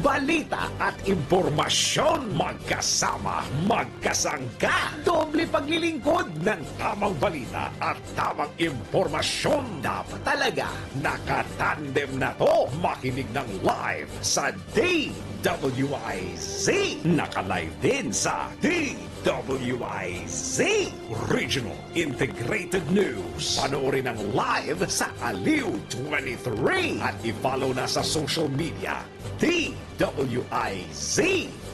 Balita at impormasyon magkasama, magkasangka. Doble paglilingkod ng tamang balita at tamang impormasyon. Dapat talaga nakatandem na to. Makinig ng live sa DWIZ. Naka-live din sa DWIZ Regional Integrated News. Panoorin ang live sa Aliw 23 at i-follow na sa social media DWIZ,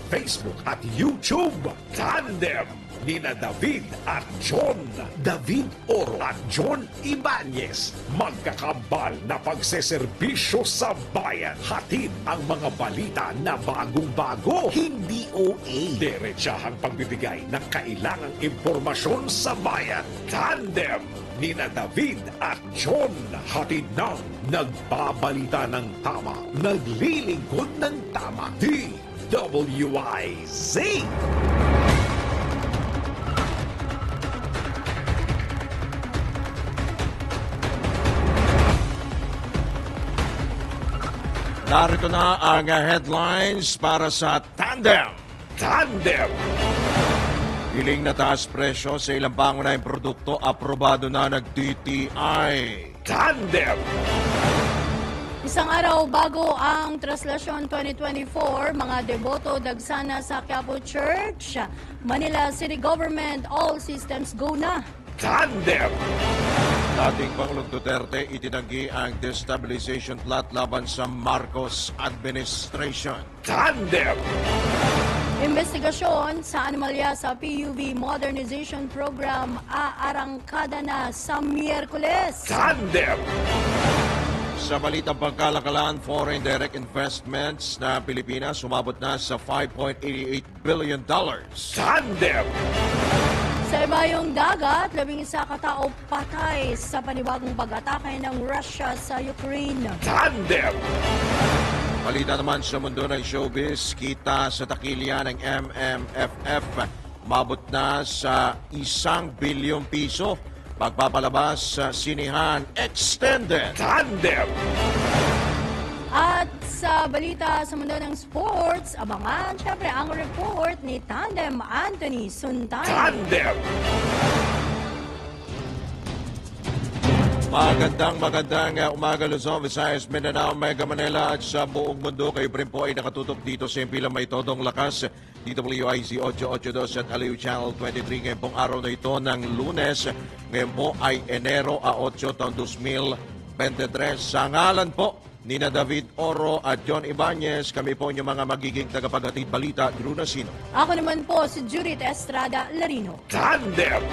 Facebook at YouTube. Tandem nina David at John. David Oro at John Ibanez. Magkakambal na pagseserbisyo sa bayan. Hatid ang mga balita na bagong-bago. Hindi OA. Diretsahang pagbibigay ng kailangang impormasyon sa bayan. Tandem nina David at John. Hatid ng nagbabalita ng tama. Naglilingkod ng tama. DWIZ. Narito na ang headlines para sa Tandem. Tandem! Hiling na taas presyo sa ilang pangunahing produkto, aprobado na nag-DTI. Tandem! Isang araw bago ang Traslasyon 2024, mga deboto dagsana sa Quiapo Church, Manila City Government, all systems go na. Tandem! Dating Pangulong Duterte itinanggi ang destabilization plot laban sa Marcos administration. Tandem! Investigasyon sa anomalya sa PUV Modernization Program aarangkada na sa Miyerkules. Tandem! Sa balitang pagkalakalan, foreign direct investments na Pilipinas sumabot na sa $5.88 billion. Tandem! Sa ibayong dagat, 11 katao patay sa panibagong pag-atake ng Russia sa Ukraine. Tandem! Balita naman sa mundo ng showbiz, kita sa takilya ng MMFF, umabot na sa 1 bilyong piso. Pagpapalabas sa sinihan extended. Tandem! At sa balita sa mundo ng sports, abangan syempre ang report ni Tandem Anthony Suntay. Tandem! Magandang umaga Luzon, Visayas, Mindanao, Mega Manila at sa buong mundo. Kayo rin po ay nakatutok dito sa Impila May Todong Lakas, DWIZ 882 at Aliw Channel 23. Ngayon pong araw na ito ng Lunes. Ngayon po ay Enero 8, taon 2023. Sa ngalan po nina David Oro at John Ibanez, kami po inyong mga magiging tagapaghatid balita. Drew Nasino. Ako naman po si Judith Estrada Larino. Tandem!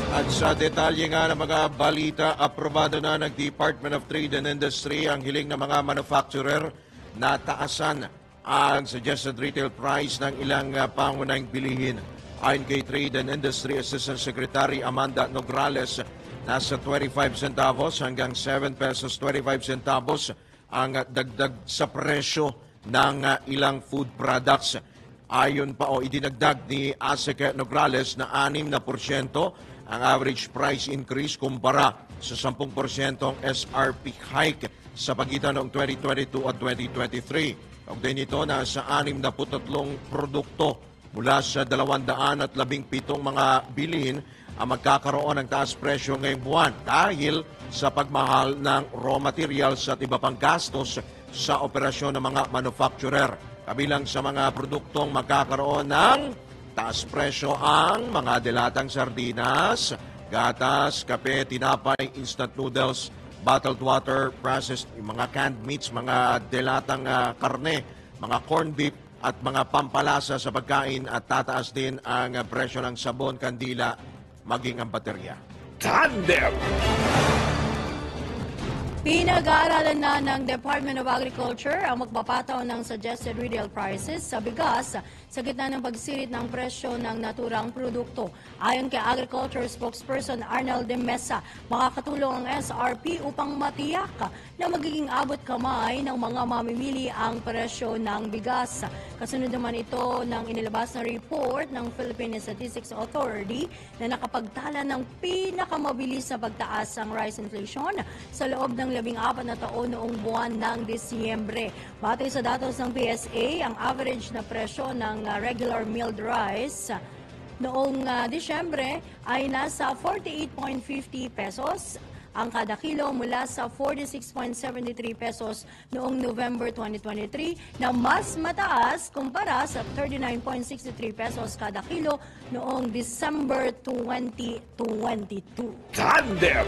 At sa detalye nga ng mga balita, aprobado na ng Department of Trade and Industry ang hiling ng mga manufacturer na taasan ang suggested retail price ng ilang pangunahing bilihin. Ayon kay Trade and Industry Assistant Secretary Amanda Nograles, nasa 25 centavos hanggang 7 pesos 25 centavos ang dagdag sa presyo ng ilang food products. Ayon pa idinagdag ni ASEC Nograles na 6% ang average price increase kumpara sa 10% SRP hike sa pagitan ng 2022 at 2023. Kaugnay nito, nasa 63 produkto mula sa 217 mga bilihin ang magkakaroon ng taas presyo ngayong buwan dahil sa pagmahal ng raw materials at iba pang gastos sa operasyon ng mga manufacturer. Kabilang sa mga produktong magkakaroon ng taas presyo ang mga dilatang sardinas, gatas, kape, tinapay, instant noodles, bottled water, processed, mga canned meats, mga dilatang karne, mga corned beef at mga pampalasa sa pagkain at tataas din ang presyo ng sabon, kandila, maging ang baterya. Tandem! Pinag-aaralan na ng Department of Agriculture ang magpapataw ng suggested retail prices sa bigas sa gitna ng pagsirit ng presyo ng naturang produkto. Ayon kay Agriculture Spokesperson Arnel de Mesa, makakatulong ang SRP upang matiyak na magiging abot kamay ng mga mamimili ang presyo ng bigas. Kasunod naman ito ng inilabas na report ng Philippine Statistics Authority na nakapagtala ng pinakamabilis sa pagtaas ang rice inflation sa loob ng labing-apat na taon noong buwan ng Disyembre. Batay sa datos ng PSA, ang average na presyo ng regular milled rice noong Disyembre ay nasa 48.50 pesos ang kada kilo mula sa 46.73 pesos noong November 2023 na mas mataas kumpara sa 39.63 pesos kada kilo noong December 2022. Tandem!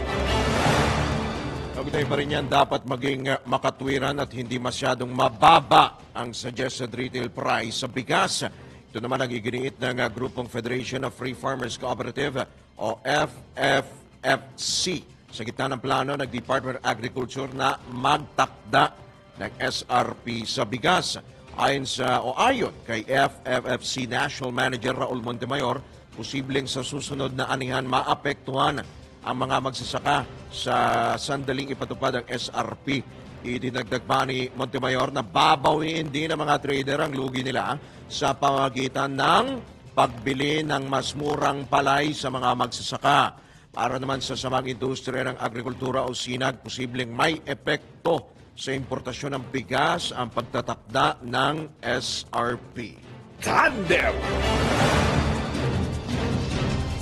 Kaugnay pa rin yan, dapat maging makatwiran at hindi masyadong mababa ang suggested retail price sa bigas. Ito naman ang iginiit ng grupong Federation of Free Farmers Cooperative o FFFC sa gitna ng plano ng Department of Agriculture na magtakda ng SRP sa bigas. Ayon kay FFFC National Manager Raul Montemayor, posibleng sa susunod na anihan maapektuhan ang mga magsasaka sa sandaling ipatupad ang SRP. Idinagdag pa ni Montemayor na babawiin din ng mga trader ang lugi nila sa pamagitan ng pagbili ng mas murang palay sa mga magsasaka. Para naman sa samang industriya ng agrikultura o SINAG, posibleng may epekto sa importasyon ng bigas ang pagtatakda ng SRP. Tandem!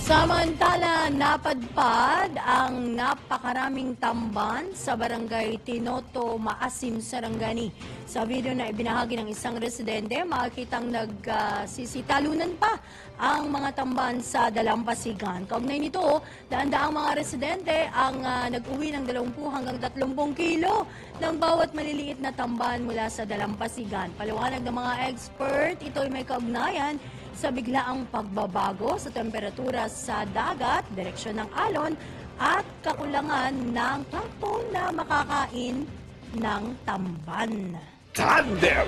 Samantala, napadpad ang napakaraming tamban sa barangay Tinoto, Maasim, Sarangani. Sa video na ibinahagi ng isang residente, makikitang nagsisitalunan pa ang mga tamban sa Dalampasigan. Kaugnay nito, daan-daang mga residente ang nag-uwi ng 20 hanggang 30 kilo ng bawat maliliit na tamban mula sa Dalampasigan. Paliwanag ng mga expert, ito'y may kaugnayan sa biglaang pagbabago sa temperatura sa dagat, direksyon ng alon, at kakulangan ng plankton na makakain ng tamban. Tandem!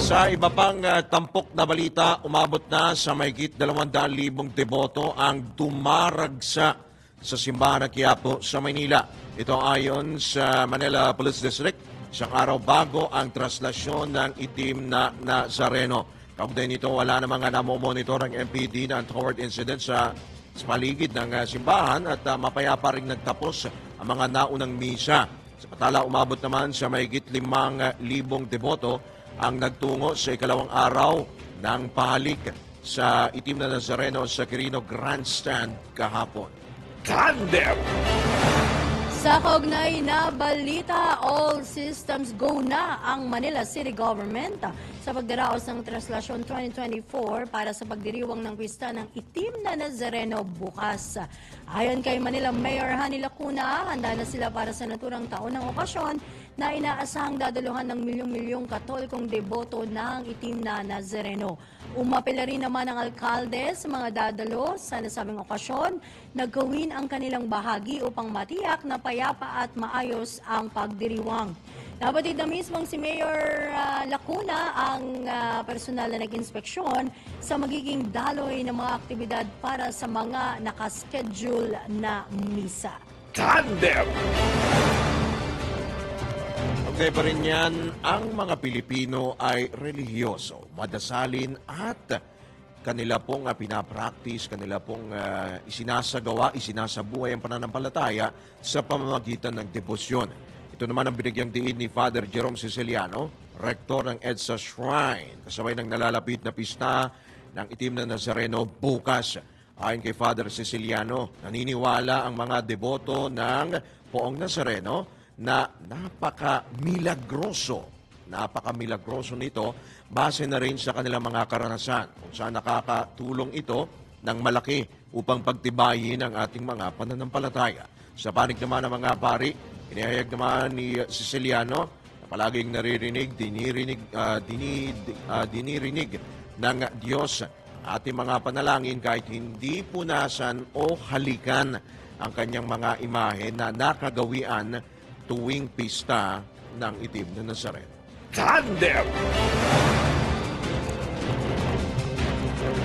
Sa iba pang tampok na balita, umabot na sa mahigit 200,000 deboto ang dumaragsa sa simbahan ng Quiapo sa Maynila. Ito ayon sa Manila Police District, isang araw bago ang traslasyon ng itim na Nazareno. Kaugnay nito, wala na mga namomonitor ang MPD na untoward incident sa paligid ng simbahan at mapayapa rin nagtapos ang mga naunang misa. Samantala, umabot naman sa mahigit 5,000 deboto ang nagtungo sa ikalawang araw ng pahalik sa itim na Nazareno sa Quirino Grandstand kahapon. Tandem! Sa kaugnay na balita, all systems go na ang Manila City Government sa pagdaraos ng Traslasyon 2024 para sa pagdiriwang ng pista ng itim na Nazareno bukas. Ayon kay Manila Mayor Hani Lacuna, handa na sila para sa naturang taon ng okasyon na inaasahang dadaluhan ng milyong-milyong katolikong deboto ng itim na Nazareno. Umapela rin naman ang alkalde sa mga dadalo sa nasabing okasyon na gawin ang kanilang bahagi upang matiyak na payapa at maayos ang pagdiriwang. Nabatid na mismong si Mayor Lacuna ang personal na nag-inspeksyon sa magiging daloy ng mga aktibidad para sa mga nakaschedule na misa. Tandem! Okay pa rin yan, ang mga Pilipino ay relihiyoso, madasalin at kanila pong pinapractice, kanila pong isinasagawa, isinasabuhay ang pananampalataya sa pamamagitan ng debosyon. Ito naman ang binigyang diin ni Father Jerome Siciliano, rektor ng EDSA Shrine, kasabay ng nalalapit na pista ng itim na Nazareno bukas. Ayon kay Father Siciliano, naniniwala ang mga deboto ng Poong Nazareno na napaka-milagroso nito base na rin sa kanilang mga karanasan kung saan nakakatulong ito ng malaki upang pagtibayin ang ating mga pananampalataya. Sa panig naman ng mga pari, inihayag naman ni Siciliano na palaging dinirinig ng Diyos ating mga panalangin kahit hindi punasan o halikan ang kanyang mga imahe na nakagawian tuwing pista ng itim na Nazareno. Tandem!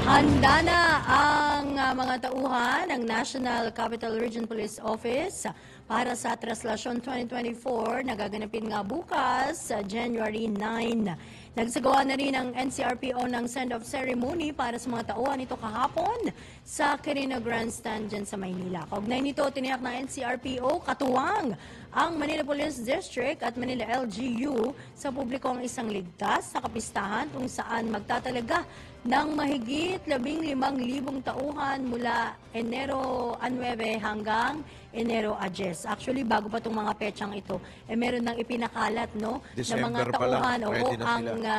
Handa na ang mga tauhan ng National Capital Region Police Office para sa Traslasyon 2024 na gaganapin nga bukas sa January 9. Nagsagawa na rin ang NCRPO ng send-off ceremony para sa mga tauhan nito kahapon sa Quirino Grandstand dyan sa Maynila. Kaugnay nito, tiniyak ng NCRPO katuwang ang Manila Police District at Manila LGU sa publiko ang isang ligtas na kapistahan kung saan magtatalaga ng mahigit 15,000 tauhan mula Enero 9 hanggang Enero 10. Actually, bago pa itong mga petsang ito, meron nang ipinakalat no, ng December mga pa lang, tauhan ready na ang sila.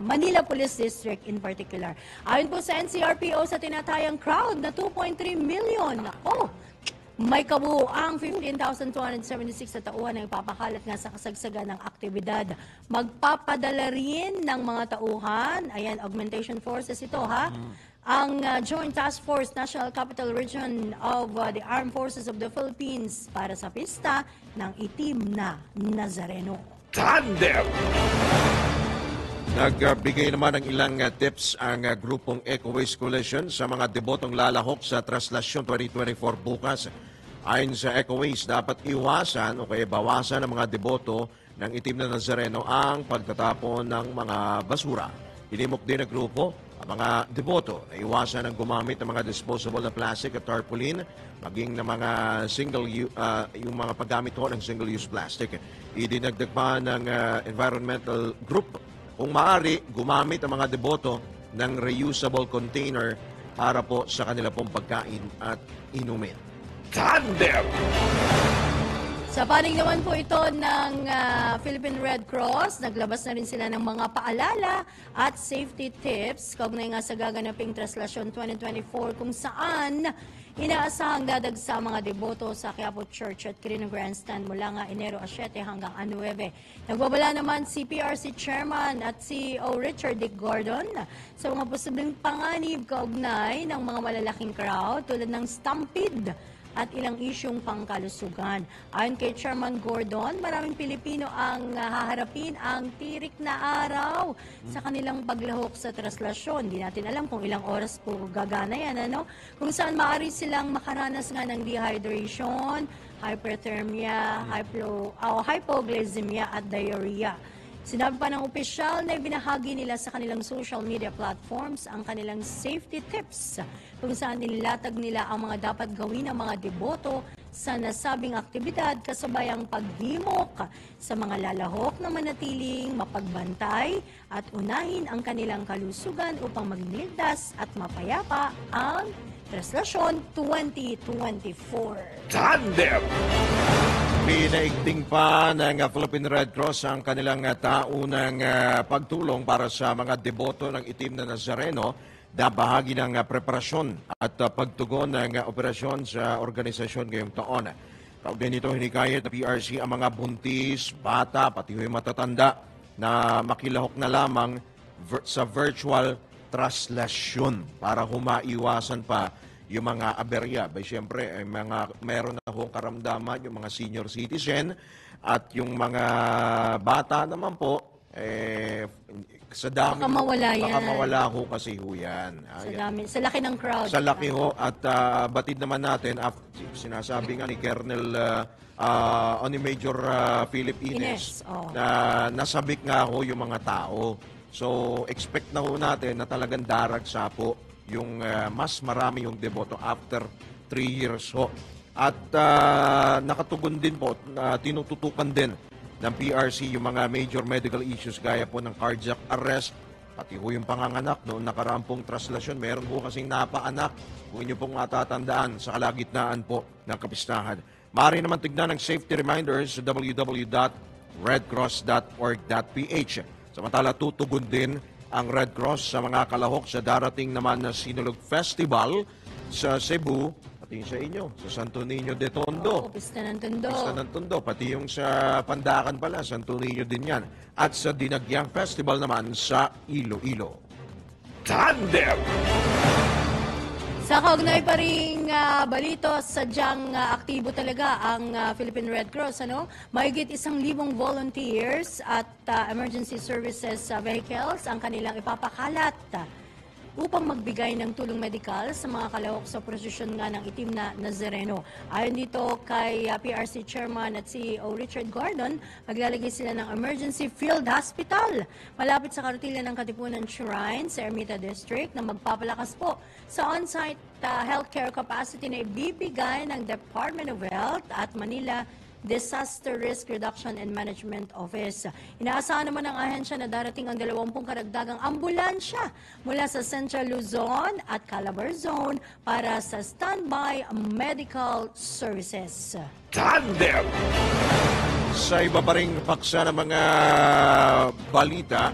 Manila Police District in particular. Ayon po sa NCRPO sa tinatayang crowd na 2.3 million. Ako, may kabuuang 15,276 na tauhan na ipapakalat nga sa kasagsagan ng aktibidad. Magpapadala rin ng mga tauhan, ayan, augmentation forces ito ha, ang Joint Task Force National Capital Region of the Armed Forces of the Philippines para sa pista ng itim na Nazareno. Tandem! Nagbigay naman ng ilang tips ang grupong Eco Waste Coalition sa mga debotong lalahok sa Traslasyon 2024 bukas. Ayon sa Eco Waste, dapat iwasan o kaya bawasan ng mga deboto ng itim na Nazareno ang pagtatapon ng mga basura. Hinimok din ng grupo ang mga deboto na iwasan ang gumamit ng mga disposable na plastic at tarpaulin, maging ng mga yung mga paggamit ko ng single-use plastic. Idinagdag pa ng environmental group kung maaari, gumamit ang mga deboto ng reusable container para po sa kanila pong pagkain at inumin. Tandem! Sa panig naman po ito ng Philippine Red Cross, naglabas na rin sila ng mga paalala at safety tips kaugnay nga sa gaganaping Traslasyon 2024 kung saan inaasahang dadagsa mga deboto sa Quiapo Church at Quirino Grandstand mula nga Enero 7 hanggang 9. Nagbabala naman si PRC Chairman at CEO Richard Dick Gordon sa mga posibleng panganib kaugnay ng mga malalaking crowd tulad ng stampede at ilang isyong pangkalusugan. Ayon kay Chairman Gordon, maraming Pilipino ang haharapin ang tirik na araw sa kanilang paglahok sa traslasyon. Di natin alam kung ilang oras po gagana yan, ano? Kung saan maaari silang makaranas nga ng dehydration, hyperthermia, hypoglycemia at diarrhea. Sinabi pa ng opisyal na ibinahagi nila sa kanilang social media platforms ang kanilang safety tips kung saan nilatag nila ang mga dapat gawin ng mga deboto sa nasabing aktibidad kasabay ang paghimok sa mga lalahok na manatiling mapagbantay at unahin ang kanilang kalusugan upang maging ligtas at mapayapa ang Traslasyon 2024. Tandem! Pinaigting pa ng Philippine Red Cross ang kanilang taunang pagtulong para sa mga deboto ng itim na Nazareno na bahagi ng preparasyon at pagtugon ng operasyon sa organisasyon ngayong taon. Kaugnay nito, hinikayat ng PRC ang mga buntis, bata, pati yung matatanda na makilahok na lamang sa virtual traslasyon para humaiwasan pa yung mga aberya. Siyempre, meron na hong karamdaman yung mga senior citizen at yung mga bata naman po, sa dami. Baka mawala yan. Baka mawala ho kasi ho yan. Sa laki ng crowd. Sa laki ho. At batid naman natin, sinasabi nga ni Colonel Major Philip Ines, na nasabik nga ho yung mga tao. So, expect na ho natin na talagang daragsa po yung mas marami yung deboto after 3 years ho. At nakatugon din po, tinututukan din ng PRC yung mga major medical issues gaya po ng cardiac arrest, pati ho yung panganganak noong nakarampong traslasyon. Meron po kasing napaanak, kung inyo pong matatandaan, sa kalagitnaan po ng kapistahan. Maaari naman tignan ng safety reminders sa www.redcross.org.ph. Samantala, tutugon din ang Red Cross sa mga kalahok sa darating naman na Sinulog Festival sa Cebu, pati sa inyo, sa Santo Niño de Tondo. Pista ng Tondo. Pista ng Tondo, pati yung sa Pandakan pala, Santo Niño din yan. At sa Dinagyang Festival naman sa Iloilo. Tandem! Sa kaugnay pa rin balito, sadyang aktibo talaga ang Philippine Red Cross. Mahigit 1,000 volunteers at emergency services vehicles ang kanilang ipapakalat upang magbigay ng tulong medikal sa mga kalahok sa prosesyon nga ng itim na Nazareno. Ayon dito kay PRC Chairman at CEO Richard Gordon, maglalagay sila ng emergency field hospital malapit sa kartilya ng Katipunan Shrine sa Ermita District na magpapalakas po sa on-site healthcare capacity na ibibigay ng Department of Health at Manila Disaster Risk Reduction and Management Office. Inaasahan naman ng ahensya na darating ang 20 karagdagang ambulansya mula sa Central Luzon at Calabar Zone para sa standby medical services. Tandem! Sa iba pa ring paksa ng mga balita,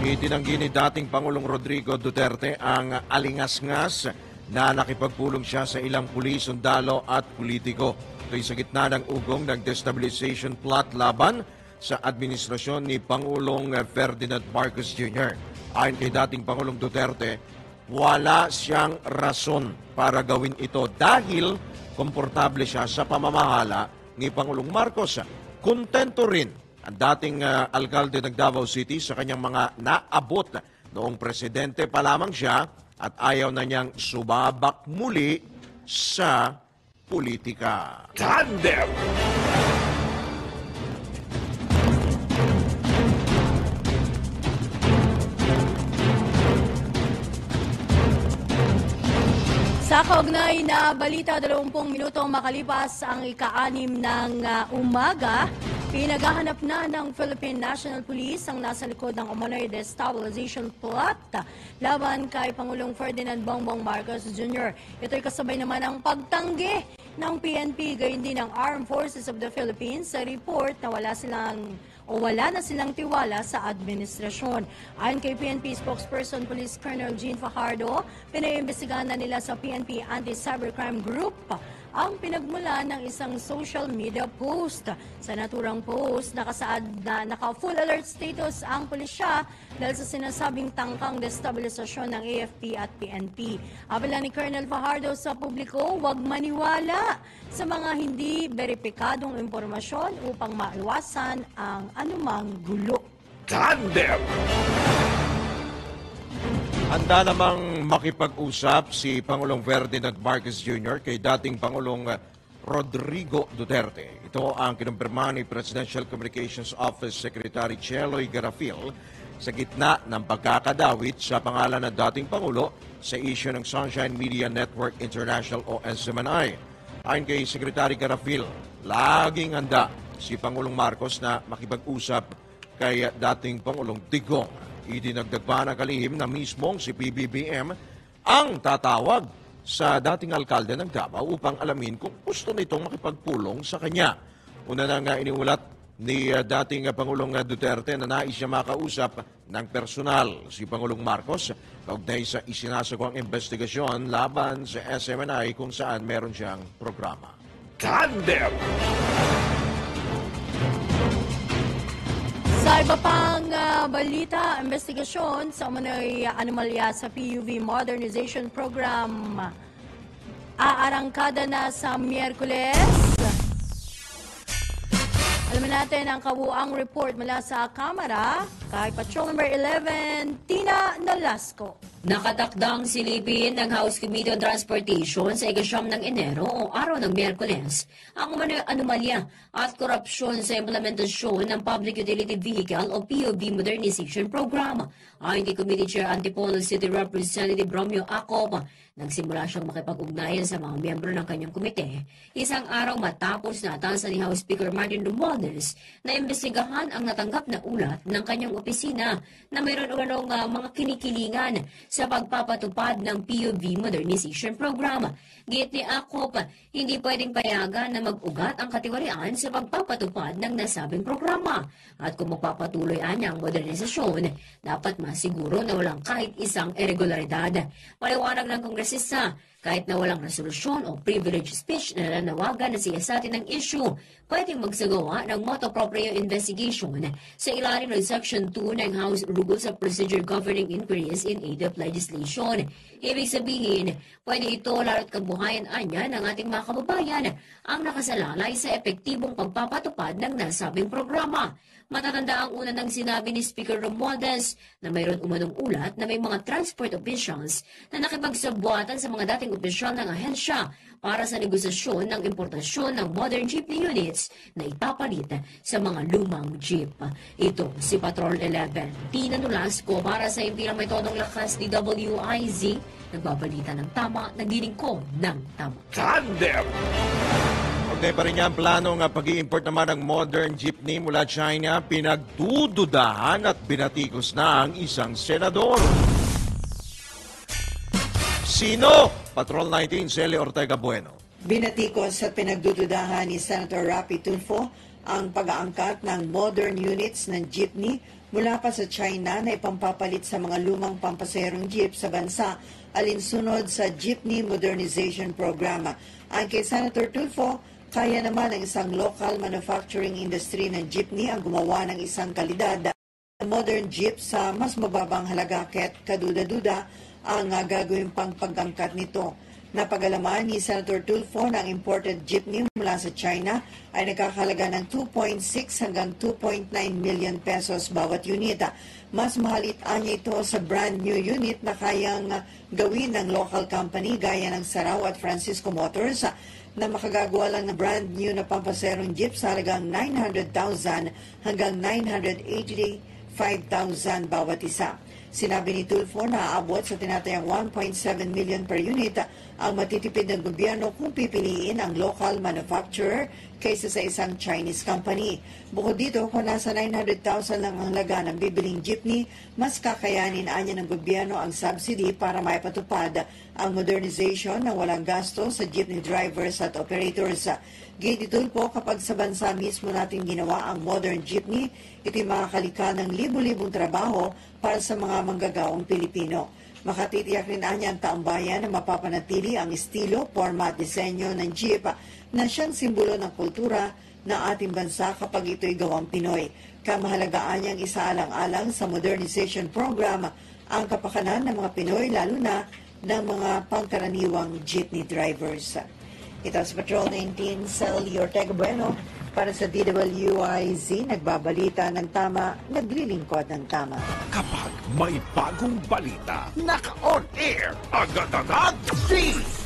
itinanggi ni dating Pangulong Rodrigo Duterte ang alingas-ngas na nakipagpulong siya sa ilang pulis, sundalo at politiko. Ito'y sa gitna ng ugong ng destabilization plot laban sa administrasyon ni Pangulong Ferdinand Marcos Jr. Ayon kay dating Pangulong Duterte, wala siyang rason para gawin ito dahil komportable siya sa pamamahala ni Pangulong Marcos. Kontento rin ang dating alkalde ng Davao City sa kanyang mga naabot noong presidente pa lamang siya at ayaw na niyang sumabak muli sa politika. Tandem! Sa kaugnay na balita, 20 minutong makalipas ang ika-6 ng umaga, pinaghahanap na ng Philippine National Police ang nasa likod ng umano'y destabilization plot laban kay Pangulong Ferdinand Bongbong Marcos Jr. Ito'y kasabay naman ang pagtanggi ng PNP gayon din ng Armed Forces of the Philippines sa report na wala na silang tiwala sa administrasyon. Ayon kay PNP spokesperson Police Colonel Jean Fajardo, pinaimbestigahan na nila sa PNP Anti-Cybercrime Group ang pinagmula ng isang social media post. Sa naturang post, nakasaad na naka-full alert status ang pulisya dahil sa sinasabing tangkang destabilisasyon ng AFP at PNP. Abala ni Colonel Fajardo sa publiko, huwag maniwala sa mga hindi beripikadong impormasyon upang maiwasan ang anumang gulo. Tandem! Handa namang makipag-usap si Pangulong Ferdinand Marcos Jr. kay dating Pangulong Rodrigo Duterte. Ito ang kinumpirma ni Presidential Communications Office Secretary Cheloy Garafil sa gitna ng pagkakadawit sa pangalan ng dating Pangulo sa issue ng Sunshine Media Network International o SMNI. Ayon kay Secretary Garafil, laging handa si Pangulong Marcos na makipag-usap kay dating Pangulong Digong. Idinagdag pa ng kalihim na mismong si PBBM ang tatawag sa dating alkalde ng Davao upang alamin kung gusto nitong makipagpulong sa kanya. Una na nga iniulat ni dating Pangulong Duterte na nais siya makausap ng personal si Pangulong Marcos kaugnay sa isinasagawang investigasyon laban sa SMNI kung saan meron siyang programa. Tandem! Sa iba pang balita, investigasyon sa umano'y anomalya sa PUV Modernization Program aarangkada na sa Miyerkules. Alamin natin ang kabuang report mula sa Kamara kay Patrol Number 11, Tina Nolasco. Nakatakdang silipin ng House Committee on Transportation sa ika-9 ng Enero o araw ng Miyerkules ang umano'y anomalya at korupsyon sa implementasyon ng Public Utility Vehicle o PUV Modernization Program. Ayon kay Committee Chair Antipolo City Representative Romeo Acop, nagsimula siyang makipag-ugnayan sa mga miyembro ng kanyang komite isang araw matapos natasa ni House Speaker Martin Romualdez na imbestigahan ang natanggap na ulat ng kanyang opisina na mayroon umanong mga kinikilingan sa pagpapatupad ng PUV Modernization Program. Git ni Acop, hindi pwedeng payagan na mag-ugat ang katiwalian sa pagpapatupad ng nasabing programa. At kung magpapatuloy ang modernisasyon, dapat masiguro na walang kahit isang irregularidad. Paliwanag ng kongresista, Kahit na walang resolusyon o privilege speech na nanawagan na siyasatin ng issue, pwedeng magsagawa ng motu proprio investigation sa ilalim ng Section 2 ng House Rules of Procedure Governing Inquiries in Aid of Legislation. Ibig sabihin, pwede ito lalo't kabuhayan anya ng ating mga kababayan ang nakasalalay sa epektibong pagpapatupad ng nasabing programa. Matatanda ang una ng sinabi ni Speaker Romualdez na mayroon umanong ulat na may mga transport officials na nakipagsabwatan sa mga dating opisyal ng ahensya para sa negosasyon ng importasyon ng modern jeepney units na ipapalit sa mga lumang jeep. Ito si Patrol 11. Tina Nolasco para sa impilang may tonong lakas ni WIZ. Nagbabalita ng tama, naglilingkod ng tama. Tandem! Okay pa rin niya ang plano ng pag-i-import naman ng modern jeepney mula China, pinagdududahan at binatikos na ang isang senador. Sino? Patrol 19, Celia Ortega Bueno. Binatikos at pinagdududahan ni Senator Rapi Tulfo ang pag-aangkat ng modern units ng jeepney mula pa sa China na ipampapalit sa mga lumang pampaserong jeep sa bansa alinsunod sa Jeepney Modernization Program. Ang kay Senator Tulfo, kaya naman ng isang local manufacturing industry ng jeepney ang gumawa ng isang kalidad na modern jeep sa mas mababang halaga kaya't kaduda-duda ang gagawin pang pag-angkat nito. Napagalaman ni Senator Tulfo na ang imported jeepney mula sa China ay nakakalaga ng 2.6 hanggang 2.9 million pesos bawat unit. Mas mahalit anya ito sa brand new unit na kayang gawin ng local company gaya ng Sarao at Francisco Motors na makagagawa lang ng brand new na pampaserong jeep sa halagang 900,000 hanggang 985,000 bawat isa. Sinabi ni Tulfo na aabot sa tinatayang 1.7 million per unit ang matitipid ng gobyerno kung pipiliin ang local manufacturer kaysa sa isang Chinese company. Bukod dito, kung nasa 900,000 lang ang halaga ng bibiling jeepney, mas kakayanin anya ng gobyerno ang subsidy para maipatupad ang modernization na walang gasto sa jeepney drivers at operators. Gate Tulfo, kapag sa bansa mismo natin ginawa ang modern jeepney, ito'y makakalika ng libu-libong trabaho para sa mga manggagawang Pilipino. Makatitiyak rin anya ang taong bayan na mapapanatili ang estilo, forma at disenyo ng jeep na siyang simbolo ng kultura ng ating bansa kapag ito'y gawang Pinoy. Kamahalagaan niyang isaalang-alang sa modernization program ang kapakanan ng mga Pinoy, lalo na ng mga pangkaraniwang jeepney drivers. Ito si Patrol 19, Celia Ortega Bueno para sa DWIZ, nagbabalita ng tama, naglilingkod ng tama. Kapag may bagong balita, naka-on air, agad-agad,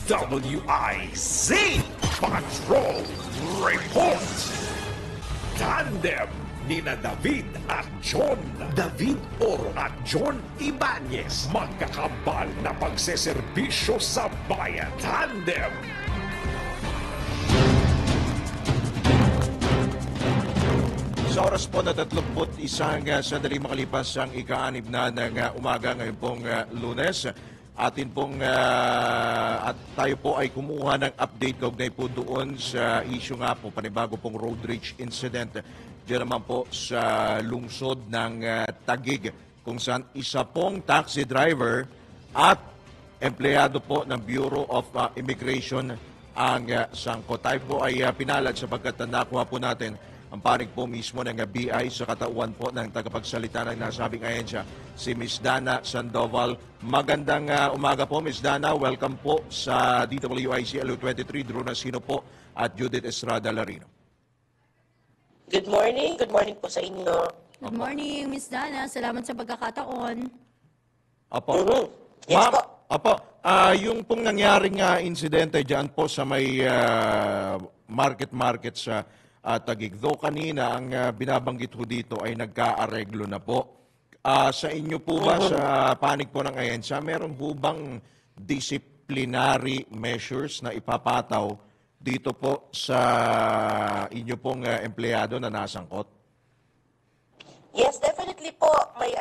DWIZ Patrol Report. Tandem nina David at John. David Oro at John Ibanez. Magkakambal na pagseserbisyo sa bayan. Tandem. Sa oras po na 31 sandali makalipas ang ika-6 na ng umaga ngayon pong Lunes, atin pong at tayo po ay kumuha ng update kaugnay po doon sa issue nga po, panibago pong road rage incident diyan naman po sa lungsod ng Taguig, kung saan isa pong taxi driver at empleyado po ng Bureau of Immigration ang sangkot. Tayo po ay pinalad sapagkat nakuha po natin ang panig po mismo ng BI sa katauhan po ng tagapagsalita ng nasabing ahensya, si Ms. Dana Sandoval. Magandang umaga po, Ms. Dana. Welcome po sa DWIC LU23. Drew Nasino po at Judith Estrada Larino. Good morning. Good morning po sa inyo. Good morning, Ms. Dana. Salamat sa pagkakataon. Apo. Yes po. Apo, yung pong nangyaring insidente dyan po sa may market sa Taguig. Though kanina ang binabanggit ho dito ay nagkaareglo na po. Sa inyo po ba, sa panig po ng ahensya, meron po bang disciplinary measures na ipapataw dito po sa inyo pong empleyado na nasangkot? Yes, definitely po. May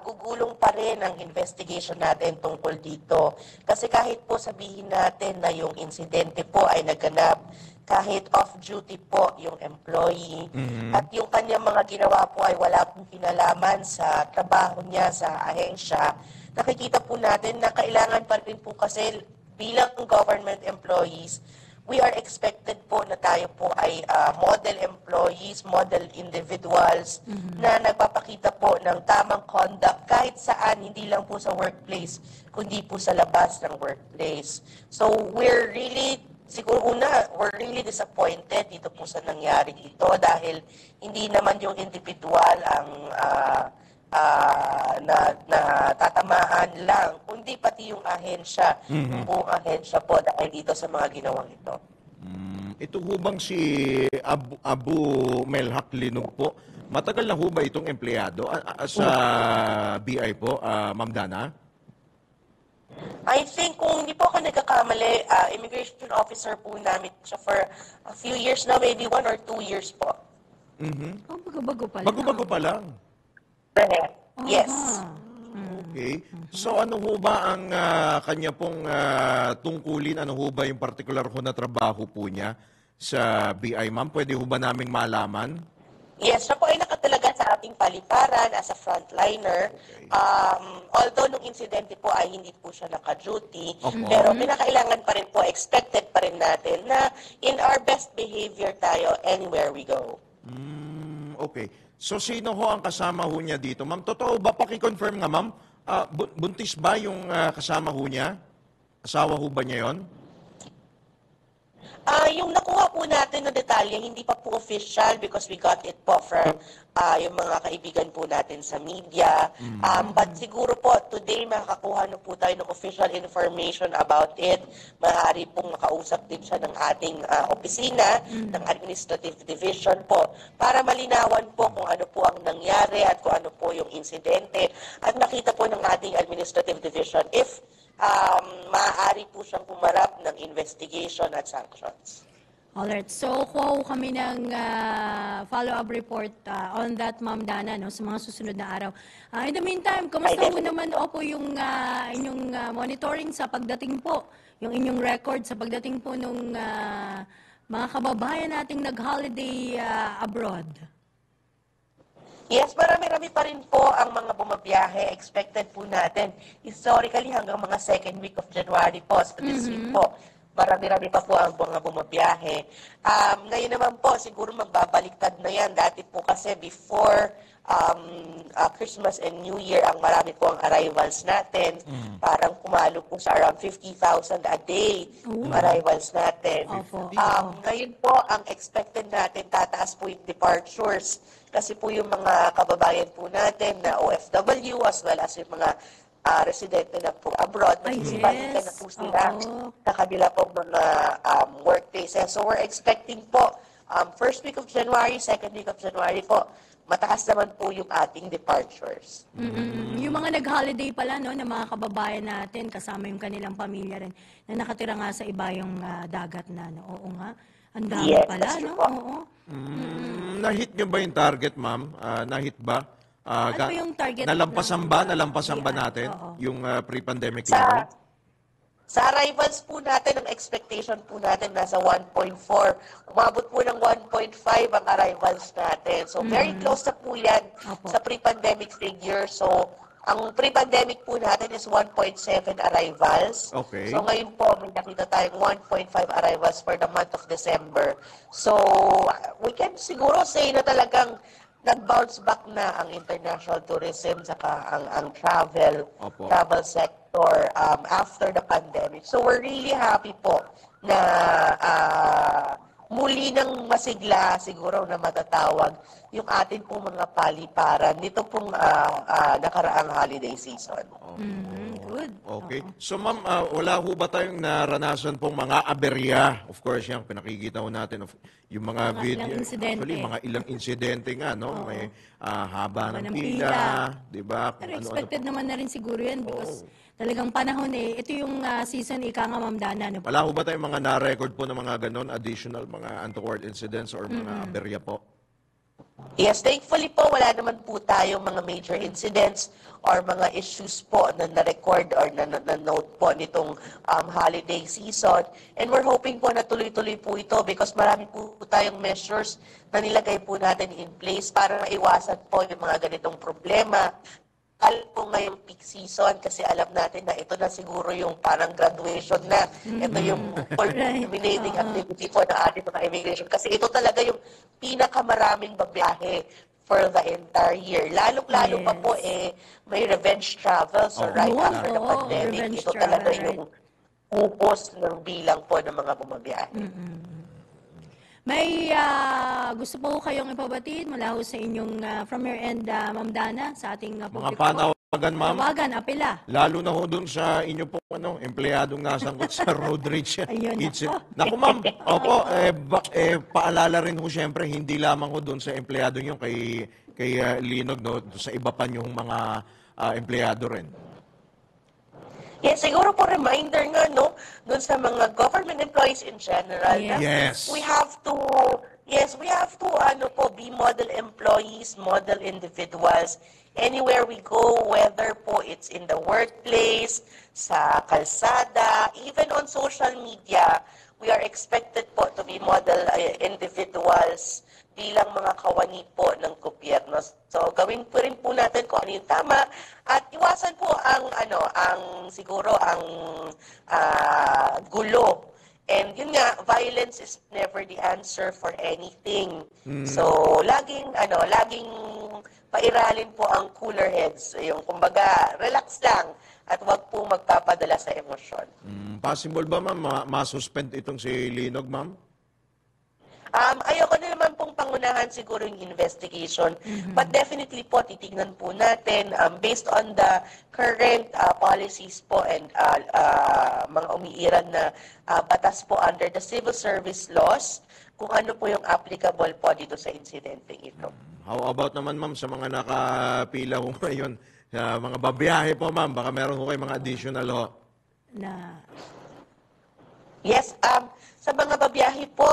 gugulong pa rin ang investigation natin tungkol dito. Kasi kahit po sabihin natin na yung insidente po ay naganap kahit off-duty po yung employee at yung kanyang mga ginawa po ay wala pong kinalaman sa trabaho niya sa ahensya, nakikita po natin na kailangan pa rin po kasi bilang government employees, we are expected po na tayo po ay model employees, model individuals na nagpapakita po ng tamang conduct kahit saan, hindi lang po sa workplace, kundi po sa labas ng workplace. So we're really disappointed dito po sa nangyari dito dahil hindi naman yung individual ang na tatamaan lang, kundi pati yung ahensya, yung buong ahensya po dahil dito sa mga ginawang ito. Ito ho bang si Abu Melhak Linog po? Matagal na ho ba itong empleyado sa BI po, Ma'am Dana? I think kung hindi po ako nagkakamali, immigration officer po namin siya for a few years now, maybe 1 or 2 years po. Oh, bago-bago pa lang. Bago-bago pa lang. Correct. Yes. Okay. So ano ho ba ang kanya pong tungkulin? Ano ho ba yung particular ho na trabaho po niya sa BI, ma'am? Pwede ho ba naming malaman? Yes, siya po ay nakatalaga sa ating paliparan as a frontliner. Although nung insidente po ay hindi po siya naka-duty, pero pinakailangan pa rin po, expected pa rin natin na in our best behavior tayo anywhere we go. Okay. So sino ho ang kasama ho niya dito? Ma'am, totoo ba? Paki-confirm nga, ma'am. Buntis ba yung kasama ho niya? Asawa ho ba niya yon? Yung nakuha po natin na detalye, hindi pa po official because we got it po from yung mga kaibigan po natin sa media. But siguro po, today makakakuha na po tayo ng official information about it. Maaari pong makausap din siya ng ating opisina, ng Administrative Division po, para malinawan po kung ano po ang nangyari at kung ano po yung insidente. At makita po ng ating Administrative Division if maaari po siyang pumarap ng investigation at sanctions. Alright, so kuha kami ng follow-up report on that, Ma'am Dana, no, sa mga susunod na araw. In the meantime, kamusta po naman po yung inyong monitoring sa pagdating po, yung inyong record sa pagdating po ng mga kababayan nating nag-holiday abroad? Yes, marami-rami pa rin po ang mga bumabiyahe. Expected po natin. Historically, hanggang mga second week of January po, so this week po, marami-rami pa po ang mga bumabiyahe. Ngayon naman po, siguro magbabaliktad na yan. Dati po kasi before Christmas and New Year, ang marami po ang arrivals natin. Parang pumalo po sa around 50,000 a day yung arrivals natin. Ngayon po, ang expected natin, tataas po yung departures. Kasi po yung mga kababayan po natin na OFW as well as yung mga residente na po abroad, magsisibalikan na po sila sa kabila po mga workplaces. So we're expecting po, first week of January, second week of January po, mataas naman po yung ating departures. Yung mga nag-holiday pala, no, ng mga kababayan natin, kasama yung kanilang pamilya rin, na nakatira nga sa iba yung dagat na, no? Oo nga. Ang dami pala, no? Oo. Na-hit niyo ba yung target, ma'am? Na-hit ba? Ano ba yung target? Nalampasan ba natin yung pre-pandemic level? Sa arrivals po natin, ang expectation po natin nasa 1.4. Umabot po ng 1.5 ang arrivals natin. So very close na po yan sa pre-pandemic figure. So ang pre-pandemic po natin is 1.7 arrivals. Okay. So ngayon po, may nakita tayong 1.5 arrivals for the month of December. So we can siguro say na talagang nag-bounce back na ang international tourism saka ang travel sector after the pandemic. So we're really happy po na muli ng masigla siguro na matatawag yung atin pong mga paliparan nito pong nakaraang holiday season. Good. Okay. So ma'am, wala ho ba tayong naranasan pong mga aberya? Of course, yung pinakikita ho natin yung mga video. Ilang insidente. Actually, mga ilang insidente nga, no? May haba ng ng pila, di ba? Pero expected naman na rin siguro yan because talagang panahon ito yung season ika nga, Ma'am Dana. No? Wala ho ba tayong mga na-record po ng mga ganon, additional mga untoward incidents or mga aberya po? Yes, thankfully po, wala naman po tayong mga major incidents or mga issues po na na-record or na-note po nitong holiday season. And we're hoping po na tuloy-tuloy po ito because marami po tayong measures na nilagay po natin in place para maiwasan po yung mga ganitong problema lalo po ngayong peak season kasi alam natin na ito na siguro yung parang graduation na. Ito yung culminating activity po na ating mga immigration. Kasi ito talaga yung pinakamaraming babiyahe for the entire year. Lalo pa po may revenge travel. So right after the pandemic, ito talaga yung upos ng bilang po ng mga bumabiyahe. May gusto po kayong ipabatid mula ho sa inyong from your end, Ma'am Dana, sa ating Mga publiko? panawagan, ma'am. Tawagan, apela. Lalo na ho dun sa inyo pong empleyadong nasangkot sa road rage. Ayun. Naku, ma'am. Opo, paalala rin ho siyempre, hindi lamang ho dun sa empleyado nyo kay Linog, no, sa iba pa nyong mga empleyado rin. Yes, siguro po reminder nga, no, dun sa mga government employees in general. na Yes. We have to, be model employees, model individuals. Anywhere we go, whether po it's in the workplace, sa kalsada, even on social media, we are expected po to be model individuals bilang mga kawani po ng gobyerno. So gawin po rin po natin kung ano yung tama at iwasan po ang siguro ang gulo. And yun nga, violence is never the answer for anything. So laging pairalin po ang cooler heads. Yung kumbaga, relax lang at wag po magpapadala sa emosyon. Possible ba, ma'am, ma-suspend itong si Linog, ma'am? Ayoko na naman pong pangunahan siguro yung investigation. But definitely po, titignan po natin based on the current policies po and mga umiiral na batas po under the civil service laws, kung ano po yung applicable po dito sa insidente ito. How about naman, ma'am, sa mga nakapila ho ngayon, sa mga babiyahe po, ma'am, baka meron ho kayo mga additional ho. Yes, sa mga babiyahe po,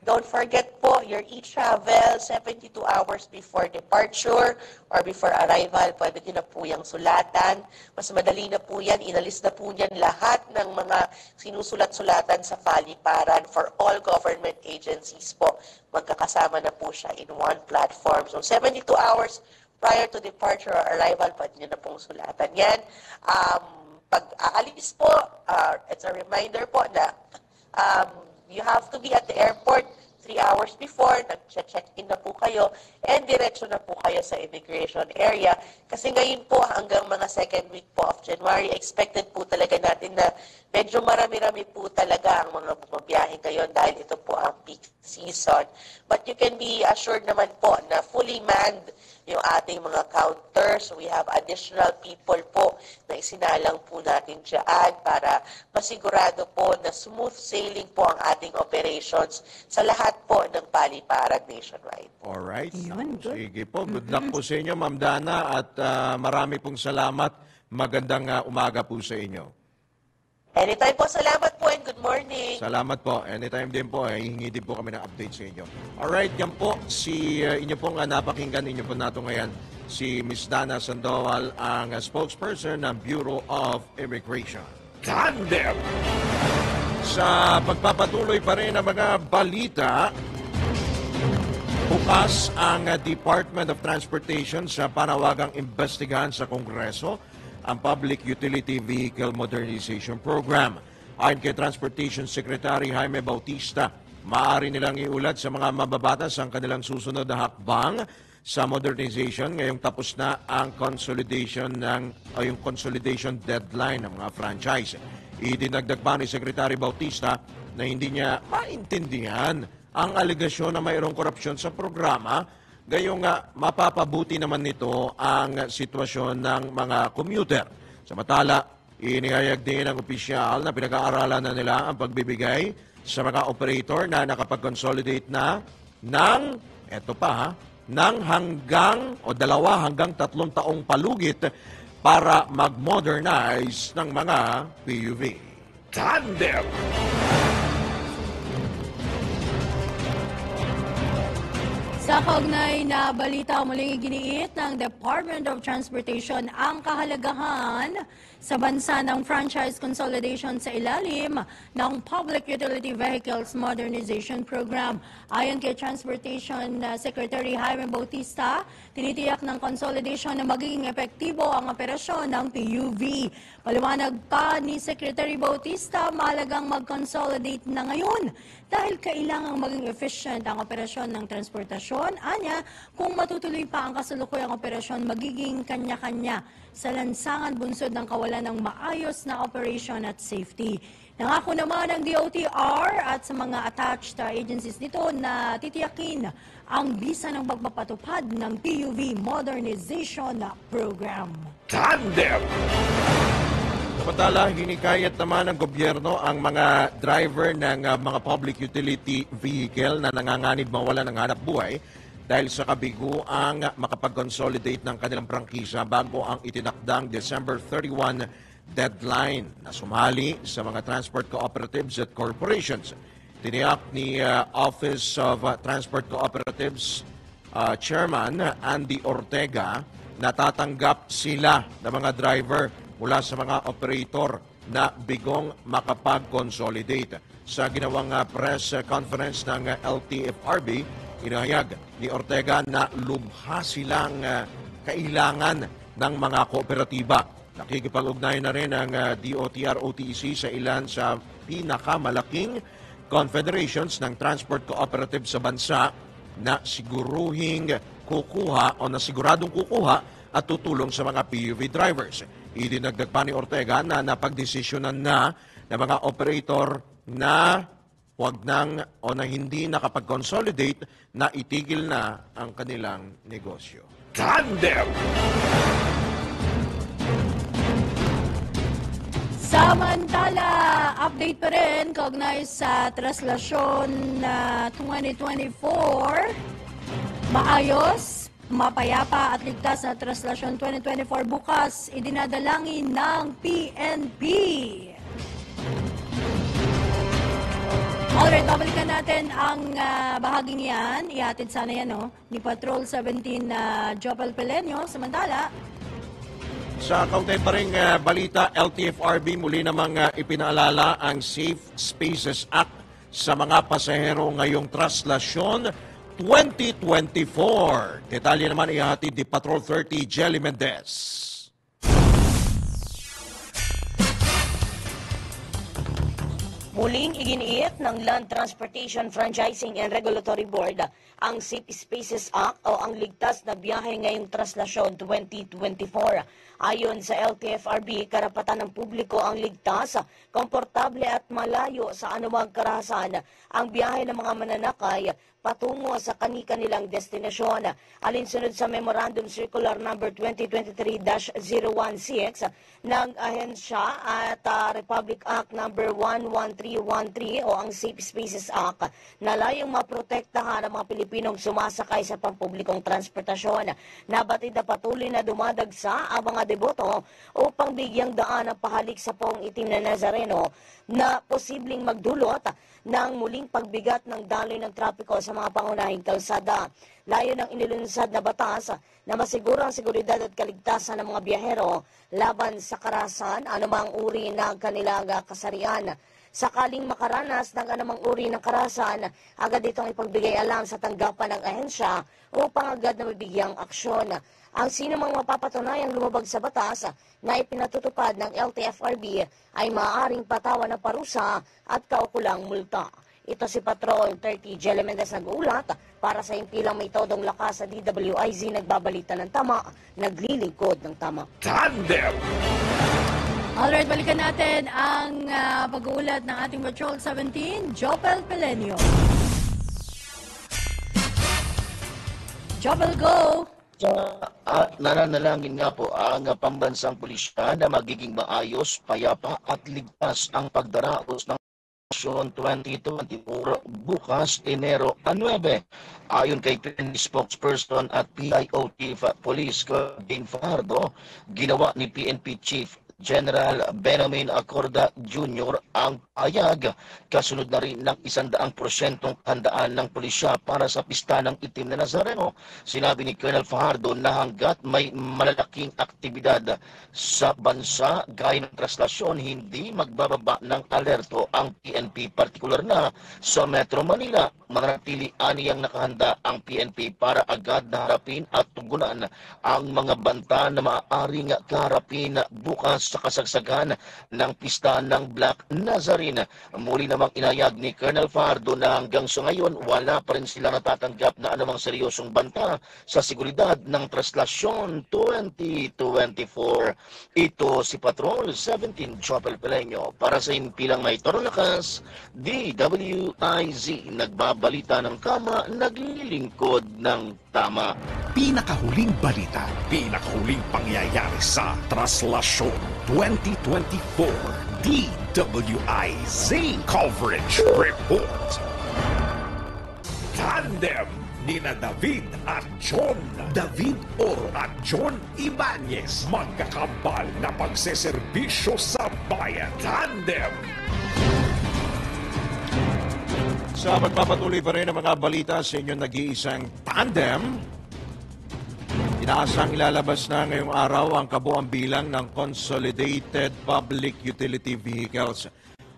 don't forget po your e-travel 72 hours before departure or before arrival. Pwede nyo na po yung sulatan. Mas madali na po yan. Inalis na po yan lahat ng mga sinusulat-sulatan sa paliparan for all government agencies po. Magkakasama na po siya in one platform. So 72 hours prior to departure or arrival, pwede nyo na pong sulatan yan. Pag aalis po, it's a reminder po na you have to be at the airport 3 hours before, nag-check-in na po kayo, and diretso na po kayo sa immigration area. Kasi ngayon po, hanggang mga second week po of January, expected po talaga natin na medyo marami-rami po talaga ang mga bumabiyahe ngayon dahil ito po ang peak season. But you can be assured naman po na fully manned yung ating mga counters. We have additional people po na isinalang po natin dyan para masigurado po na smooth sailing po ang ating operations sa lahat po ng paliparan nationwide. Alright. Yun, good. Sige po. Good luck po sa inyo, Ma'am Dana, at marami pong salamat. Magandang umaga po sa inyo. Anytime po, salamat po and good morning. Salamat po. Anytime din po, hihingi din po kami ng update sa inyo. Alright, yan po, inyo pong napakinggan, inyo po nato ngayon, si Ms. Dana Sandoval, ang spokesperson ng Bureau of Immigration. Tandem! Sa pagpapatuloy pa rin ng mga balita, bukas ang Department of Transportation sa panawagang investigahan sa Kongreso ang Public Utility Vehicle Modernization Program. Ayon kay Transportation Secretary Jaime Bautista, maaari nilang iulat sa mga mababatas ang kanilang susunod na hakbang sa modernization ngayong tapos na ang yung consolidation deadline ng mga franchise. Idinagdag pa ni Secretary Bautista na hindi niya maintindihan ang aligasyon na mayroong korupsyon sa programa, gayong mapapabuti naman nito ang sitwasyon ng mga commuter. Samantala, inihayag din ng opisyal na pinag-aaralan na nila ang pagbibigay sa mga operator na nakapag-consolidate na ng, ng hanggang 2 hanggang 3 taong palugit para mag-modernize ng mga PUV. Tandem! Sa Sa kaugnay na balita, muling iginiit ng Department of Transportation ang kahalagahan sa bansa ng franchise consolidation sa ilalim ng Public Utility Vehicles Modernization Program. Ayon kay Transportation Secretary Jaime Bautista, tinitiyak ng consolidation na magiging epektibo ang operasyon ng PUV. Paliwanag pa ni Secretary Bautista, mahalagang mag-consolidate na ngayon dahil kailangang maging efficient ang operasyon ng transportasyon. Anya, kung matutuloy pa ang kasalukuyang operasyon, magiging kanya-kanya sa lansangan bunsod ng kawalan ng maayos na operation at safety. Nangako naman ng DOTR at sa mga attached agencies nito na titiyakin ang bisa ng pagpapatupad ng PUV Modernization Program. Tandem! Samantala, hinikayat naman ng gobyerno ang mga driver ng mga public utility vehicle na nanganganib mawala ng hanap buhay dahil sa kabiguang makapag-consolidate ng kanilang prangkisa bago ang itinakdang December 31 deadline na sumali sa mga transport cooperatives at corporations. Tiniyak ni Office of Transport Cooperatives Chairman Andy Ortega na tatanggap sila ng mga driver mula sa mga operator na bigong makapag-consolidate. Sa ginawang press conference ng LTFRB, inahayag ni Ortega na lubha silang kailangan ng mga kooperatiba. Nakikipag-ugnay na rin ang DOTR-OTC sa ilan sa pinakamalaking confederations ng transport cooperative sa bansa na siguruhing kukuha o nasiguradong kukuha at tutulong sa mga PUV drivers. Idinagdag pa ni Ortega na napagdesisyonan na ng mga operator na wag nang o na hindi nakapag-consolidate na itigil na ang kanilang negosyo. Tandem! Samantala, update pa rin kaugnay sa traslasyon na 2024. Maayos, mapayapa at ligtas na traslasyon 2024 bukas idinadalangin ng PNP. Alright, babalikan natin ang bahaging yan. Ihatid sana yan, no? Ni Patrol 17 Jopel Pelenio. Samantala, sa kaunti pa rin balita, LTFRB muli namang ipinaalala ang Safe Spaces Act sa mga pasahero ngayong traslasyon 2024. Detalye naman ihatid ni Patrol 30 Jelly Mendez. Muling iginiit ng Land Transportation Franchising and Regulatory Board ang Safe Spaces Act o ang ligtas na biyahe ngayong traslasyon 2024. Ayon sa LTFRB, karapatan ng publiko ang ligtas, komportable at malayo sa anumang karahasan ang biyahe ng mga mananakay patungo sa kani-kanilang destinasyon. Alinsunod sa Memorandum Circular Number 2023-016 ng Ahensya at Republic Act Number 11313 o ang Safe Spaces Act na layong maprotektahan ang mga Pilipinong sumasakay sa pampublikong transportasyon. Nabatid na patuloy na dumadagsa ang mga deboto upang bigyang daan ang pahalik sa poong itim na Nazareno na posibleng magdulot ng muling pagbigat ng daloy ng trapiko sa mga pangunahing kalsada. Layo ng inilunsad na batas na masiguro ang seguridad at kaligtasan ng mga biyahero laban sa karahasan anumang uri ng kanilang kasarian. Sakaling makaranas ng anumang uri ng karahasan, agad itong ipagbigay alam sa tanggapan ng ahensya upang agad na mabigyang aksyon. Ang sinumang mapapatunayang lumabag sa batas na ipinatutupad ng LTFRB ay maaaring patawan ng parusa at kaukulang multa. Ito si Patrol 30 Jelly Mendez nag-uulat para sa impilang may todong lakas sa DWIZ nagbabalita ng tama, naglilingkod ng tama. Tandem! alright, balikan natin ang pag-uulat ng ating Patrol 17, Jopel Pelenio. Jopel, go! At nananalangin nga po ang pambansang pulisya na magiging maayos, payapa at ligtas ang pagdaraos ng 2024 bukas Enero 9. Ayon kay PNP spokesperson at PIO Chief Police Jane Fajardo, ginawa ni PNP Chief General Benjamin Acorda Jr. ang payag. Kasunod na rin ng 100% handaan ng pulisya para sa pista ng Itim na Nazareno. Sinabi ni Colonel Fajardo na hanggat may malalaking aktibidad sa bansa gaya ng traslasyon, hindi magbababa ng alerto ang PNP, partikular na sa Metro Manila. Mananatili aniyang nakahanda ang PNP para agad na harapin at tugunan ang mga banta na maaaring kaharapin bukas sa kasagsagan ng pista ng Black Nazarene. Muli namang inayag ni Colonel Fajardo na hanggang sa ngayon wala pa rin sila natatanggap na anumang seryosong banta sa seguridad ng traslasyon 2024. Ito si Patrol 17 Chopel Peleño para sa Impilang May Torlakas, DWIZ, nagbabalita ng kama, naglilingkod ng tama. Pinakahuling balita, pinakahuling pangyayari sa Traslasyon 2024 DWIZ Coverage Report. Tandem nina David at John. David Oro at John Ibanez, magkakambal na pagseserbisyo sa bayan. Tandem. Sa magpapatuloy pa rin ang mga balita sa inyong nag-iisang tandem, inaasang ilalabas na ngayong araw ang kabuang bilang ng Consolidated Public Utility Vehicles.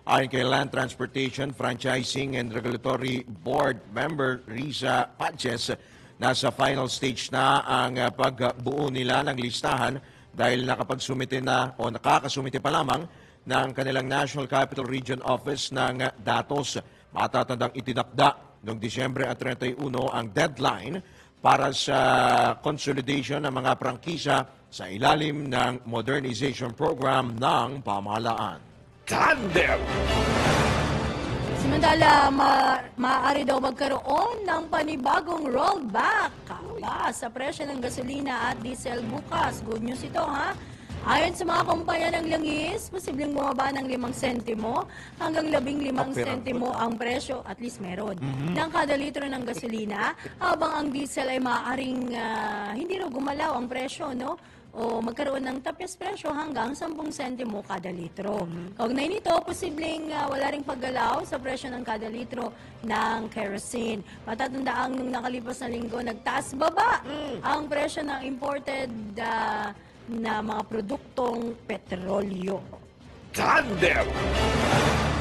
Ayon kay Land Transportation, Franchising and Regulatory Board member Riza Paches, nasa final stage na ang pagbuo nila ng listahan dahil nakapag-sumite na o nakakasumite pa lamang ng kanilang National Capital Region Office ng datos. Matatandang itinakda noong Disyembre at 31 ang deadline para sa consolidation ng mga prangkisa sa ilalim ng modernization program ng pamahalaan. Tandem. Samantala, maaari daw magkaroon ng panibagong rollback sa presyo ng gasolina at diesel bukas. Good news ito, ha? Ayon sa mga kumpanya ng langis, posibleng bumaba ng 5 sentimo hanggang 15 sentimo ang presyo, at least meron, ng kada litro ng gasolina, habang ang diesel ay maaaring hindi raw gumalaw ang presyo, no? O magkaroon ng tapyas presyo hanggang 10 sentimo kada litro. Kaugnay nito, posibleng wala ring paggalaw sa presyo ng kada litro ng kerosene. Matatandaan nung nakalipas na linggo, nagtaas-baba ang presyo ng imported na mga produktong petrolyo. Tandem.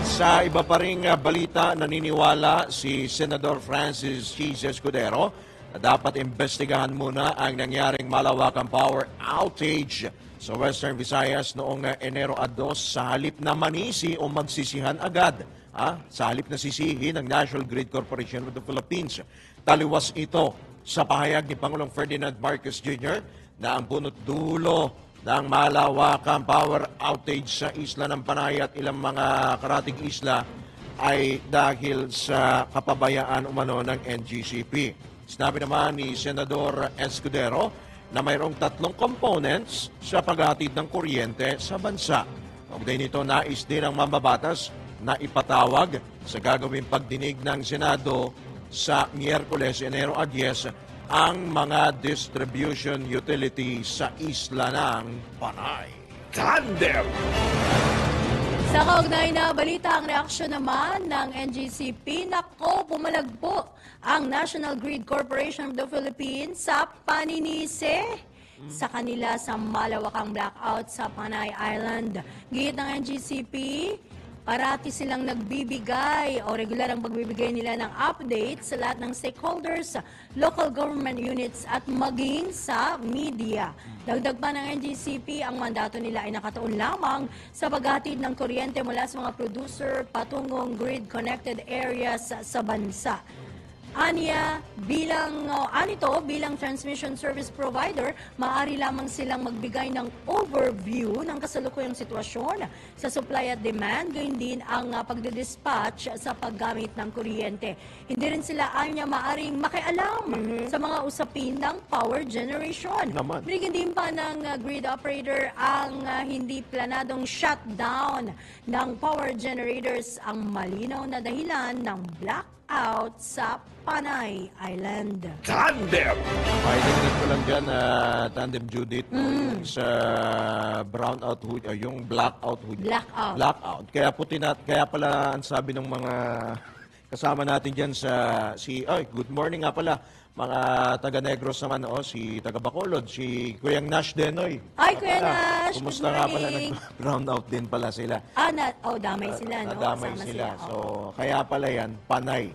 Sa iba pa ring balita, naniniwala si Senador Francis Cheese Escudero na dapat imbestigahan muna ang nangyaring malawakang power outage sa Western Visayas noong Enero 2 sa halip na manisi o magsisihan agad. Sa halip na sisihin ng National Grid Corporation of the Philippines. Taliwas ito sa pahayag ni Pangulong Ferdinand Marcos Jr. na ang punot dulo ng malawakang power outage sa isla ng Panay at ilang mga karating isla ay dahil sa kapabayaan umano ng NGCP. Sinabi naman ni Senador Escudero na mayroong 3 components sa paghatid ng kuryente sa bansa. Kaugnay nito, nais din ang mambabatas na ipatawag sa gagawing pagdinig ng Senado sa Miyerkules, Enero 10, ang mga distribution utilities sa isla ng Panay. Tandem. Sa kaugnay na balita, ang reaksyon naman ng NGCP, nako, pumalagpo ang National Grid Corporation of the Philippines sa paninisi sa kanila sa malawakang blackout sa Panay Island. Gihit ng NGCP, parati silang nagbibigay o regular ang pagbibigay nila ng update sa lahat ng stakeholders, local government units at maging sa media. Dagdag pa ng NGCP, ang mandato nila ay nakatuon lamang sa paghatid ng kuryente mula sa mga producer patungong grid-connected areas sa bansa. Bilang transmission service provider, maaari lamang silang magbigay ng overview ng kasalukuyang sitwasyon sa supply at demand, gayon din ang pagdidispatch sa paggamit ng kuryente. Hindi rin sila maaring makialam sa mga usapin ng power generation. Binigyan din pa ng grid operator ang hindi planadong shutdown ng power generators, ang malinaw na dahilan ng black out sa Panay Island. Tandem! Paidagdag ko lang dyan, Tandem Judith, yung sa brownout hoodie, yung blackout hoodie. Blackout. Blackout. Kaya pala ang sabi ng mga kasama natin dyan good morning nga pala, mga taga Negros naman, si taga Bacolod, si Kuyang Nash Denoy. Ay, Kuya Nash, Kumusta good nga pala, morning. nag-brownout din pala sila. Damay sila, no? Nadamay Kasama sila. Oo. So, kaya pala yan, Panay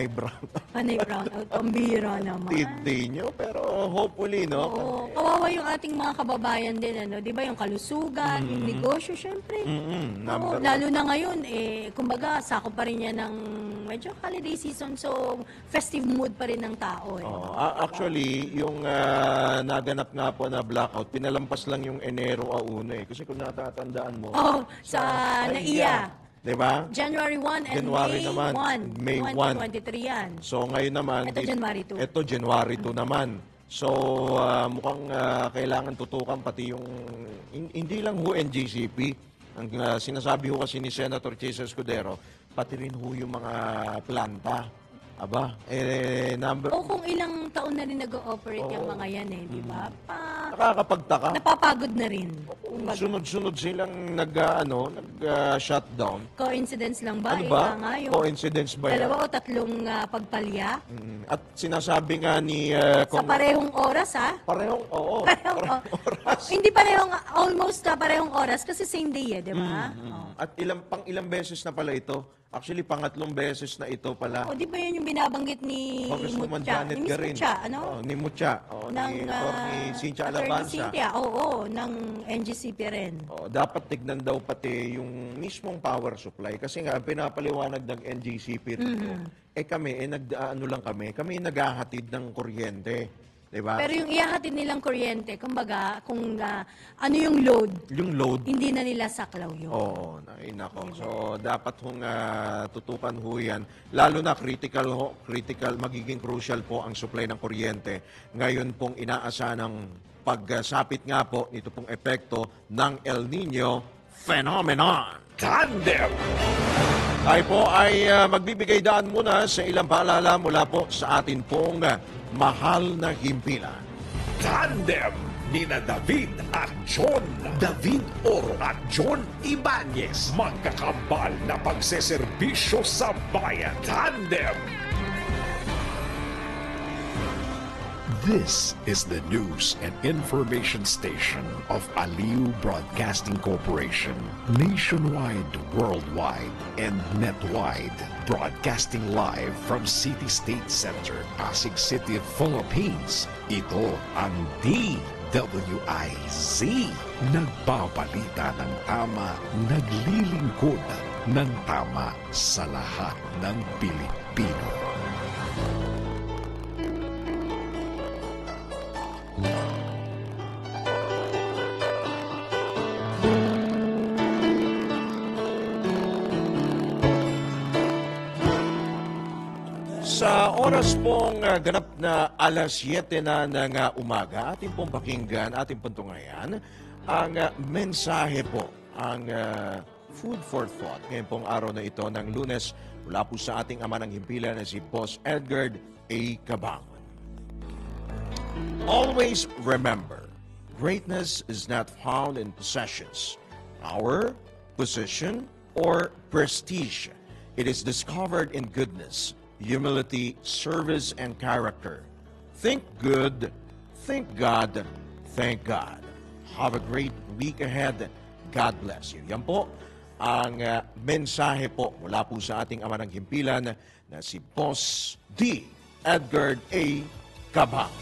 brownout. Panay brownout, pambira naman. Hindi nyo, pero hopefully, no? Oo, kawawa yung ating mga kababayan din, ano? Di ba yung kalusugan, yung negosyo, syempre. number Oo, lalo na ngayon, kumbaga, sakop pa rin yan ng medyo holiday season, so festive mood pa rin ng tao. Actually, yung naganap nga po na blackout, pinalampas lang yung Enero una eh. Kasi kung natatandaan mo, Sa NAIA. di ba? January 1 and January May naman, 1. May 1. 2023 yan. So ngayon naman, Ito, January 2. Ito January 2 naman. So mukhang kailangan tutukan pati yung hindi lang ho NGCP. Ang sinasabi ho kasi ni Senator Chesa Escudero, pati rin ho yung mga planta. Aba, number... O kung ilang taon na rin nag-ooperate yung mga yan di ba? Nakakapagtaka. Napapagod na rin. Sunod-sunod silang nag-shutdown. Coincidence lang ba? Ano ba? Ika nga, yung Coincidence ba yan? dalawa o tatlong pagpalya? At sinasabi nga ni... Sa parehong oras, ha? Parehong, oo. Parehong oras. Hindi parehong, almost parehong oras kasi same day, di ba? At ilang beses na pala ito. Actually, pangatlong beses na ito pala. O, di ba yun yung binabanggit ni Congresswoman Mucha? Janet Ni Miss Garin. Mucha, ano? Ni Mucha. Ni Cynthia Attorney Alabanza. Cynthia, ng NGCP rin. Dapat tignan daw pati yung mismong power supply. Kasi nga, pinapaliwanag ng NGCP rito. Kami, kami naghahatid ng kuryente. Diba? Pero yung ihahatid nilang kuryente, kumbaga, kung ano yung load, hindi na nila saklaw yun. Oo, nako. So, dapat hong tutukan ho yan. Lalo na critical, magiging crucial po ang supply ng kuryente. Ngayon pong inaasahan ng pagsapit nga po nito pong epekto ng El Nino phenomenon. Tandem! Tayo po ay magbibigay daan muna sa ilang paalala mula po sa atin pong mahal na himpilan. Tandem nina David at John. David Oro at John Ibanez. Magkakambal na pagseserbisyo sa bayan. Tandem! This is the news and information station of Aliu Broadcasting Corporation. Nationwide, worldwide, and netwide. Broadcasting live from City State Center, Pasig City, Philippines. Ito ang DWIZ. Nagbabalita ng tama, naglilingkod ng tama sa lahat ng Pilipino. Sa oras pong ganap na alas 7 na ng umaga, ating pong pakinggan, ating puntungayan, ang mensahe po, ang food for thought. Ngayon pong araw na ito ng Lunes, mula po sa ating ama ng himpilan na si Boss Edgar A. Cabangon. Always remember, greatness is not found in possessions, power, position, or prestige. It is discovered in goodness, humility, service, and character. Think good, think God, thank God. Have a great week ahead. God bless you. Yan po ang mensahe po mula po sa ating ama ng himpilan na si Boss D. Edgar A. Cabang.